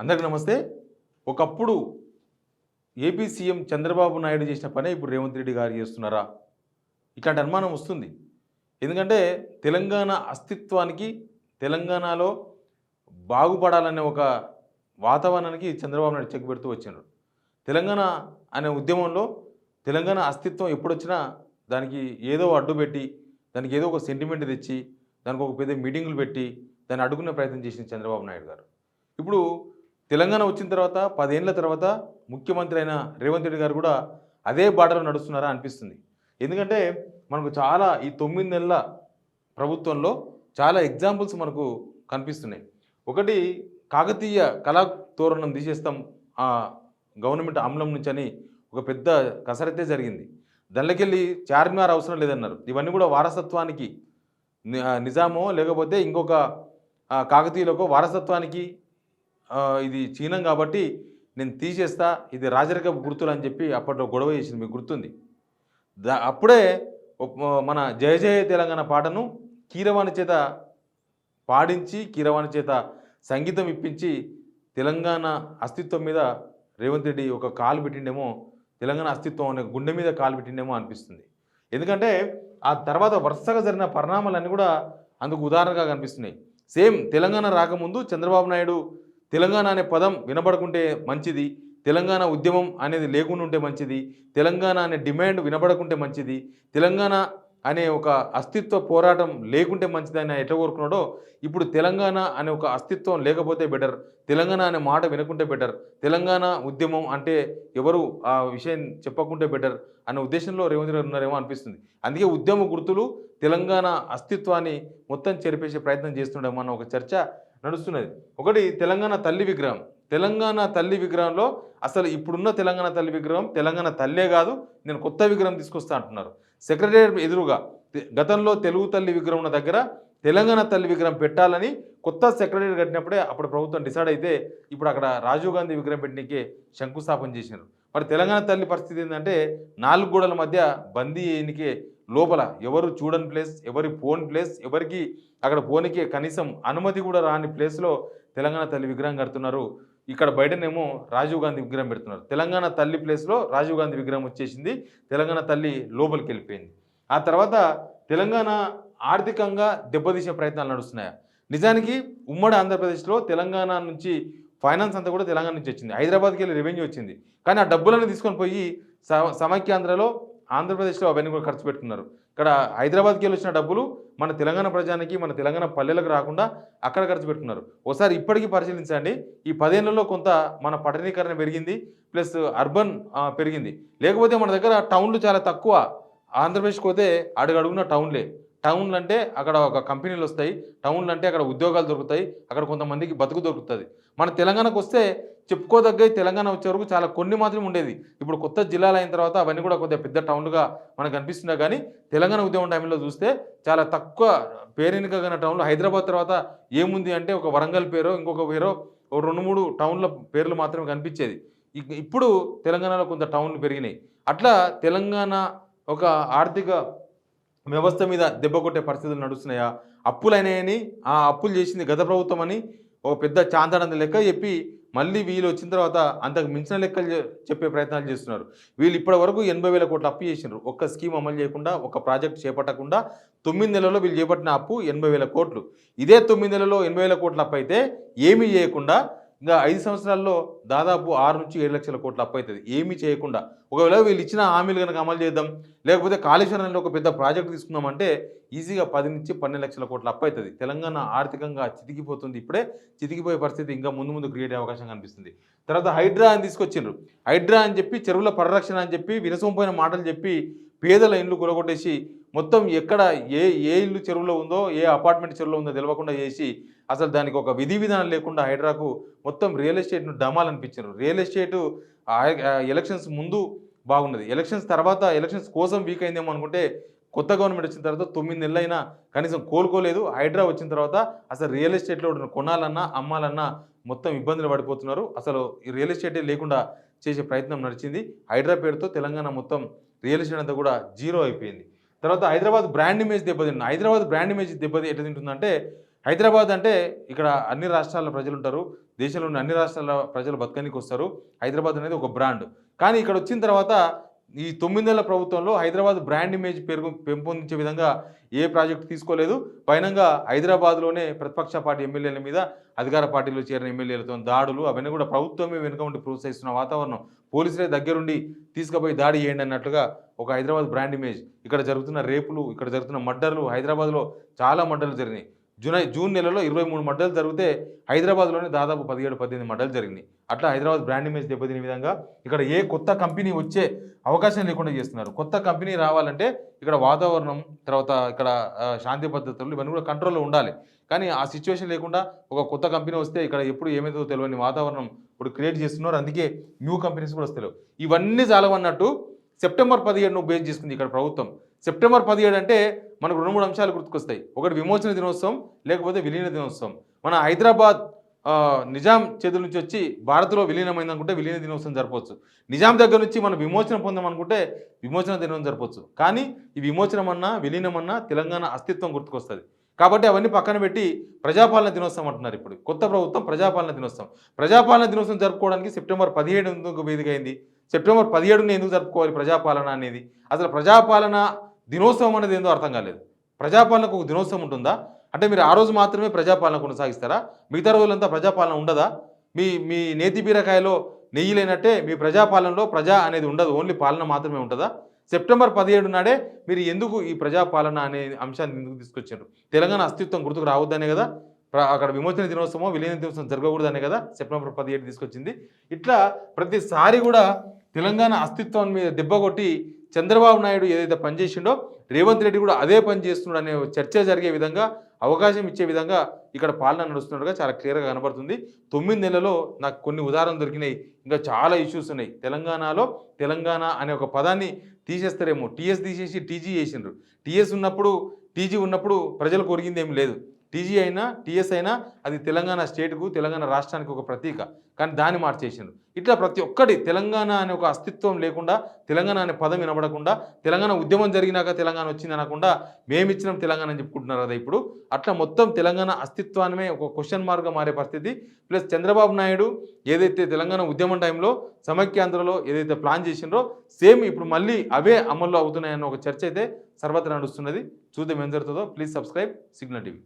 అందరికీ నమస్తే. ఒకప్పుడు ఏపీ సీఎం చంద్రబాబు నాయుడు చేసిన పనే ఇప్పుడు రేవంత్ రెడ్డి గారు చేస్తున్నారా? ఇట్లాంటి అనుమానం వస్తుంది. ఎందుకంటే తెలంగాణ అస్తిత్వానికి, తెలంగాణలో బాగుపడాలనే ఒక వాతావరణానికి చంద్రబాబు నాయుడు చెక్ పెడుతూ వచ్చిండ్రు. తెలంగాణ అనే ఉద్యమంలో తెలంగాణ అస్తిత్వం ఎప్పుడొచ్చినా దానికి ఏదో అడ్డుపెట్టి, దానికి ఏదో ఒక సెంటిమెంట్ తెచ్చి, దానికి ఒక పెద్ద మీటింగులు పెట్టి, దాన్ని అడ్డుకునే ప్రయత్నం చేసింది చంద్రబాబు నాయుడు గారు. ఇప్పుడు తెలంగాణ వచ్చిన తర్వాత 10 ఏళ్ల తర్వాత ముఖ్యమంత్రి అయిన రేవంత్ రెడ్డి గారు కూడా అదే బాటలో నడుస్తున్నారా అనిపిస్తుంది. ఎందుకంటే మనకు చాలా ఈ 9 నెలల ప్రభుత్వంలో చాలా ఎగ్జాంపుల్స్ మనకు కనిపిస్తున్నాయి. ఒకటి, కాకతీయ కళా తోరణం తీసేస్తాం గవర్నమెంట్ అమలం నుంచి అని ఒక పెద్ద కసరత్తే జరిగింది. దానిలోకెళ్ళి చార్మినార్ అవసరం లేదన్నారు. ఇవన్నీ కూడా వారసత్వానికి నిజామో లేకపోతే ఇంకొక కాకతీయులకో వారసత్వానికి ఇది చిహ్నం కాబట్టి నేను తీసేస్తా, ఇది రాజరికపు గుర్తులు అని చెప్పి అప్పట్లో గొడవ చేసింది, మీకు గుర్తుంది. అప్పుడే మన జయ జయ తెలంగాణ పాటను కీరవాణి చేత పాడించి, కీరవాణి చేత సంగీతం ఇప్పించి తెలంగాణ అస్తిత్వం మీద రేవంత్ రెడ్డి ఒక కాలు పెట్టిండేమో, తెలంగాణ అస్తిత్వం అనే గుండె మీద కాలు పెట్టిండేమో అనిపిస్తుంది. ఎందుకంటే ఆ తర్వాత వరుసగా జరిగిన పరిణామాలన్నీ కూడా అందుకు ఉదాహరణగా కనిపిస్తున్నాయి. సేమ్ తెలంగాణ రాకముందు చంద్రబాబు నాయుడు తెలంగాణ అనే పదం వినబడకుంటే మంచిది, తెలంగాణ ఉద్యమం అనేది లేకుండా ఉంటే మంచిది, తెలంగాణ అనే డిమాండ్ వినబడకుంటే మంచిది, తెలంగాణ అనే ఒక అస్తిత్వ పోరాటం లేకుంటే మంచిది అని ఎట్లా కోరుకున్నాడో, ఇప్పుడు తెలంగాణ అనే ఒక అస్తిత్వం లేకపోతే బెటర్, తెలంగాణ అనే మాట వినకుంటే బెటర్, తెలంగాణ ఉద్యమం అంటే ఎవరు ఆ విషయం చెప్పకుంటే బెటర్ అనే ఉద్దేశంలో రేవంత్ గారు ఉన్నారేమో అనిపిస్తుంది. అందుకే ఉద్యమ గుర్తులు తెలంగాణ అస్తిత్వాన్ని మొత్తం చెరిపేసే ప్రయత్నం చేస్తుండేమో అన్న ఒక చర్చ నడుస్తున్నది. ఒకటి, తెలంగాణ తల్లి విగ్రహం. తెలంగాణ తల్లి విగ్రహంలో అసలు ఇప్పుడున్న తెలంగాణ తల్లి విగ్రహం తెలంగాణ తల్లే కాదు, నేను కొత్త విగ్రహం తీసుకొస్తా అంటున్నారు. సెక్రటేరియట్ ఎదురుగా గతంలో తెలుగు తల్లి విగ్రహం ఉన్న దగ్గర తెలంగాణ తల్లి విగ్రహం పెట్టాలని కొత్త సెక్రటేరియట్ కట్టినప్పుడే అప్పుడు ప్రభుత్వం డిసైడ్ అయితే ఇప్పుడు అక్కడ రాజీవ్ గాంధీ విగ్రహం పెట్టడానికి శంకుస్థాపన చేసినారు. మరి తెలంగాణ తల్లి పరిస్థితి ఏంటంటే 4 గోడల మధ్య బందీ ఎన్నికే, లోపల ఎవరు చూడని ప్లేస్, ఎవరి ఫోన్ ప్లేస్, ఎవరికి అక్కడ పోనీకి కనీసం అనుమతి కూడా రాని ప్లేస్లో తెలంగాణ తల్లి విగ్రహం కడుతున్నారు. ఇక్కడ బయటనేమో రాజీవ్ గాంధీ విగ్రహం పెడుతున్నారు. తెలంగాణ తల్లి ప్లేస్లో రాజీవ్ గాంధీ విగ్రహం వచ్చేసింది, తెలంగాణ తల్లి లోపలికి వెళ్ళిపోయింది. ఆ తర్వాత తెలంగాణ ఆర్థికంగా దెబ్బతీసే ప్రయత్నాలు నడుస్తున్నాయి. నిజానికి ఉమ్మడి ఆంధ్రప్రదేశ్లో తెలంగాణ నుంచి ఫైనాన్స్ అంతా కూడా తెలంగాణ నుంచి వచ్చింది, హైదరాబాద్కి వెళ్ళి రెవెన్యూ వచ్చింది. కానీ ఆ డబ్బులను తీసుకొని పోయి సమైక్యాంధ్రలో ఆంధ్రప్రదేశ్లో అవన్నీ కూడా ఖర్చు పెట్టుకున్నారు. ఇక్కడ హైదరాబాద్కి వెళ్ళి వచ్చిన డబ్బులు మన తెలంగాణ ప్రజానికి, మన తెలంగాణ పల్లెలకు రాకుండా అక్కడ ఖర్చు పెట్టుకున్నారు. ఒకసారి ఇప్పటికీ పరిశీలించండి. ఈ 10 ఏళ్లలో కొంత మన పట్టణీకరణ పెరిగింది, ప్లస్ అర్బన్ పెరిగింది. లేకపోతే మన దగ్గర టౌన్లు చాలా తక్కువ. ఆంధ్రప్రదేశ్కి పోతే అడుగున టౌన్లు అంటే అక్కడ ఒక కంపెనీలు వస్తాయి, టౌన్లు అంటే అక్కడ ఉద్యోగాలు దొరుకుతాయి, అక్కడ కొంతమందికి బతుకు దొరుకుతుంది. మన తెలంగాణకు వస్తే చెప్పుకోదగ్గ తెలంగాణ వచ్చే వరకు చాలా కొన్ని మాత్రమే ఉండేది. ఇప్పుడు కొత్త జిల్లాలు అయిన తర్వాత అవన్నీ కూడా కొద్దిగా పెద్ద టౌన్లుగా మనకు కనిపిస్తున్నాయి. కానీ తెలంగాణ ఉద్యమం టైంలో చూస్తే చాలా తక్కువ పేరెనికగల టౌన్లు. హైదరాబాద్ తర్వాత ఏముంది అంటే ఒక వరంగల్ పేరో ఇంకొక పేరో 2-3 టౌన్ల పేర్లు మాత్రమే కనిపించేది. ఇప్పుడు తెలంగాణలో కొంత టౌన్లు పెరిగినాయి. అట్లా తెలంగాణ ఒక ఆర్థిక వ్యవస్థ మీద దెబ్బ కొట్టే పరిస్థితులు నడుస్తున్నాయా? అప్పులైనాయని, ఆ అప్పులు చేసింది గత ప్రభుత్వం అని ఒక పెద్ద చాంతాడంత లెక్క చెప్పి మళ్ళీ వీళ్ళు వచ్చిన తర్వాత అంతకు మించిన లెక్కలు చెప్పే ప్రయత్నాలు చేస్తున్నారు. వీళ్ళు ఇప్పటి వరకు 80,000 కోట్ల అప్పు చేసినారు. ఒక్క స్కీమ్ అమలు చేయకుండా, ఒక ప్రాజెక్ట్ చేపట్టకుండా 9 నెలల్లో వీళ్ళు చేపట్టిన అప్పు 80,000 కోట్లు. ఇదే 9 నెలల్లో 80,000 కోట్ల అప్పు అయితే ఏమీ చేయకుండా ఇంకా 5 సంవత్సరాల్లో దాదాపు 6-7 లక్షల కోట్ల అప్పు అవుతుంది ఏమీ చేయకుండా. ఒకవేళ వీళ్ళు ఇచ్చిన హామీలు కనుక అమలు చేద్దాం, లేకపోతే కాళేశ్వరంలో ఒక పెద్ద ప్రాజెక్ట్ తీసుకుందామంటే ఈజీగా 10-12 లక్షల కోట్ల అప్పు అవుతుంది. తెలంగాణ ఆర్థికంగా చితికిపోతుంది. ఇప్పుడే చితికిపోయే పరిస్థితి ఇంకా ముందు క్రియేట్ అయ్యే అవకాశం కనిపిస్తుంది. తర్వాత హైడ్రా అని తీసుకొచ్చిండ్రు. హైడ్రా అని చెప్పి చెరువుల పరిరక్షణ అని చెప్పి వినసొంపోయిన మాటలు చెప్పి పేదల ఇల్లు కూలగొట్టేసి మొత్తం ఎక్కడ ఏ ఇల్లు చెరువులో ఉందో, ఏ అపార్ట్మెంట్ చెరువులో ఉందో తెలియకుండా చేసి అసలు దానికి ఒక విధి విధానం లేకుండా హైడ్రాకు మొత్తం రియల్ ఎస్టేట్ను డమాలనిపించారు. రియల్ ఎస్టేటు ఎలక్షన్స్ ముందు బాగున్నది, ఎలక్షన్స్ తర్వాత ఎలక్షన్స్ కోసం వీక్ అయిందేమో అనుకుంటే కొత్త గవర్నమెంట్ వచ్చిన తర్వాత 9 నెలలైనా కనీసం కోలుకోలేదు. హైడ్రా వచ్చిన తర్వాత అసలు రియల్ ఎస్టేట్లో కొనాలన్నా అమ్మాలన్నా మొత్తం ఇబ్బందులు పడిపోతున్నారు. అసలు ఈ రియల్ ఎస్టేటే లేకుండా చేసే ప్రయత్నం నడిచింది. హైడ్రా పేరుతో తెలంగాణ మొత్తం రియల్ ఎస్టేట్ అంతా కూడా జీరో అయిపోయింది. తర్వాత హైదరాబాద్ బ్రాండ్ ఇమేజ్ దెబ్బతింటుంది. హైదరాబాద్ బ్రాండ్ ఇమేజ్ ఎట్లా తింటుందంటే హైదరాబాద్ అంటే ఇక్కడ అన్ని రాష్ట్రాల ప్రజలు ఉంటారు. దేశంలో ఉన్న అన్ని రాష్ట్రాల ప్రజలు బతకనీకి వస్తారు. హైదరాబాద్ అనేది ఒక బ్రాండ్. కానీ ఇక్కడ వచ్చిన తర్వాత ఈ 9 నెలల ప్రభుత్వంలో హైదరాబాద్ బ్రాండ్ ఇమేజ్ పెంపొందించే విధంగా ఏ ప్రాజెక్టు తీసుకోలేదు. పైనంగా హైదరాబాద్‌లోనే ప్రతిపక్ష పార్టీ ఎమ్మెల్యేల మీద అధికార పార్టీలో చేరిన ఎమ్మెల్యేలతో దాడులు అవన్నీ కూడా ప్రభుత్వమే వెనుక ఉండి ప్రోత్సహిస్తున్న వాతావరణం. పోలీసులే దగ్గరుండి తీసుకుపోయి దాడి చేయండి అన్నట్లుగా ఒక హైదరాబాద్ బ్రాండ్ ఇమేజ్. ఇక్కడ జరుగుతున్న రేపులు, ఇక్కడ జరుగుతున్న మర్డర్‌లు, హైదరాబాద్‌లో చాలా మర్డర్‌లు జరిగినాయి. జూన్ నెలలో 23 మర్డర్లు జరిగితే హైదరాబాద్‌లోనే దాదాపు 17, 18 మర్డర్లు జరిగినాయి. అట్లా హైదరాబాద్ బ్రాండ్ ఇమేజ్ దెబ్బతినే విధంగా ఇక్కడ ఏ కొత్త కంపెనీ వచ్చే అవకాశం లేకుండా చేస్తున్నారు. కొత్త కంపెనీ రావాలంటే ఇక్కడ వాతావరణం, తర్వాత ఇక్కడ శాంతి భద్రతలు ఇవన్నీ కూడా కంట్రోల్‌లో ఉండాలి. కానీ ఆ సిచ్యువేషన్ లేకుండా ఒక కొత్త కంపెనీ వస్తే ఇక్కడ ఎప్పుడు ఏమైతుందో తెలియని వాతావరణం ఇప్పుడు క్రియేట్ చేస్తున్నారు. అందుకే న్యూ కంపెనీస్ కూడా వస్తలేవు. ఇవన్నీ చాలవన్నట్టు సెప్టెంబర్ 17ను బేస్ చేసుకుంది ఇక్కడ ప్రభుత్వం. సెప్టెంబర్ 17 అంటే మనకు 2, 3 అంశాలు గుర్తుకొస్తాయి. ఒకటి విమోచన దినోత్సవం, లేకపోతే విలీన దినోత్సవం. మన హైదరాబాద్ నిజాం చేతుల నుంచి వచ్చి భారత్లో విలీనమైందనుకుంటే విలీన దినోత్సవం జరపవచ్చు. నిజాం దగ్గర నుంచి మనం విమోచన పొందామనుకుంటే విమోచన దినోత్సవం జరపవచ్చు. కానీ ఈ విమోచనం అన్నా విలీనమన్నా తెలంగాణ అస్తిత్వం గుర్తుకొస్తుంది. కాబట్టి అవన్నీ పక్కన పెట్టి ప్రజాపాలన దినోత్సవం అంటున్నారు. ఇప్పుడు కొత్త ప్రభుత్వం ప్రజాపాలన దినోత్సవం. ప్రజాపాలన దినోత్సవం జరుపుకోవడానికి సెప్టెంబర్ 17 ఎందుకు వేదిక అయింది? సెప్టెంబర్ 17ని ఎందుకు జరుపుకోవాలి ప్రజాపాలన అనేది? అసలు ప్రజాపాలన దినోత్సవం అనేది ఏందో అర్థం కాలేదు. ప్రజాపాలనకు ఒక దినోత్సవం ఉంటుందా? అంటే మీరు ఆ రోజు మాత్రమే ప్రజాపాలన కొనసాగిస్తారా? మిగతా రోజులంతా ప్రజాపాలన ఉండదా? మీ మీ నేతి బీరకాయలో నెయ్యి లేనట్టే మీ ప్రజాపాలనలో ప్రజా అనేది ఉండదు, ఓన్లీ పాలన మాత్రమే ఉంటుందా? సెప్టెంబర్ 17 నాడే మీరు ఎందుకు ఈ ప్రజాపాలన అనే అంశాన్ని ఎందుకు తీసుకొచ్చారు? తెలంగాణ అస్తిత్వం గుర్తుకు రావద్దనే కదా అక్కడ విమోచన దినోత్సవం, విలీన దినోత్సవం జరగకూడదనే కదా సెప్టెంబర్ 17 తీసుకొచ్చింది. ఇట్లా ప్రతిసారి కూడా తెలంగాణ అస్తిత్వం మీద దెబ్బ కొట్టి చంద్రబాబు నాయుడు ఏదైతే పనిచేసిండో రేవంత్ రెడ్డి కూడా అదే పని చేస్తున్నాడు అనే చర్చ జరిగే విధంగా, అవకాశం ఇచ్చే విధంగా ఇక్కడ పాలన నడుస్తున్నట్టుగా చాలా క్లియర్గా కనబడుతుంది. 9 నెలల్లో నాకు కొన్ని ఉదాహరణలు దొరికినాయి. ఇంకా చాలా ఇష్యూస్ ఉన్నాయి. తెలంగాణలో తెలంగాణ అనే ఒక పదాన్ని తీసేస్తారేమో. టీఎస్ తీసేసి టీజీ చేసిండ్రు. టీఎస్ ఉన్నప్పుడు టీజీ ఉన్నప్పుడు ప్రజలకు ఒరిగింది ఏమి లేదు. టీజీ అయినా టీఎస్ అయినా అది తెలంగాణ స్టేట్కు, తెలంగాణ రాష్ట్రానికి ఒక ప్రతీక. కానీ దాన్ని మార్చేసిండ్రు. ఇట్లా ప్రతి ఒక్కటి తెలంగాణ అనే ఒక అస్తిత్వం లేకుండా, తెలంగాణ అనే పదం వినబడకుండా, తెలంగాణ ఉద్యమం జరిగినాక తెలంగాణ వచ్చింది అనకుండా మేమిచ్చినాం తెలంగాణ అని చెప్పుకుంటున్నారు కదా ఇప్పుడు. అట్లా మొత్తం తెలంగాణ అస్తిత్వాన్నే ఒక క్వశ్చన్ మార్క్గా మారే పరిస్థితి. ప్లస్ చంద్రబాబు నాయుడు ఏదైతే తెలంగాణ ఉద్యమం టైంలో సమైక్యాంధ్రలో ఏదైతే ప్లాన్ చేసిండ్రో సేమ్ ఇప్పుడు మళ్ళీ అవే అమల్లో అవుతున్నాయన్న ఒక చర్చ అయితే సర్వత్రా నడుస్తున్నది. చూద్దాం ఏం జరుగుతుందో. Please subscribe signal TV.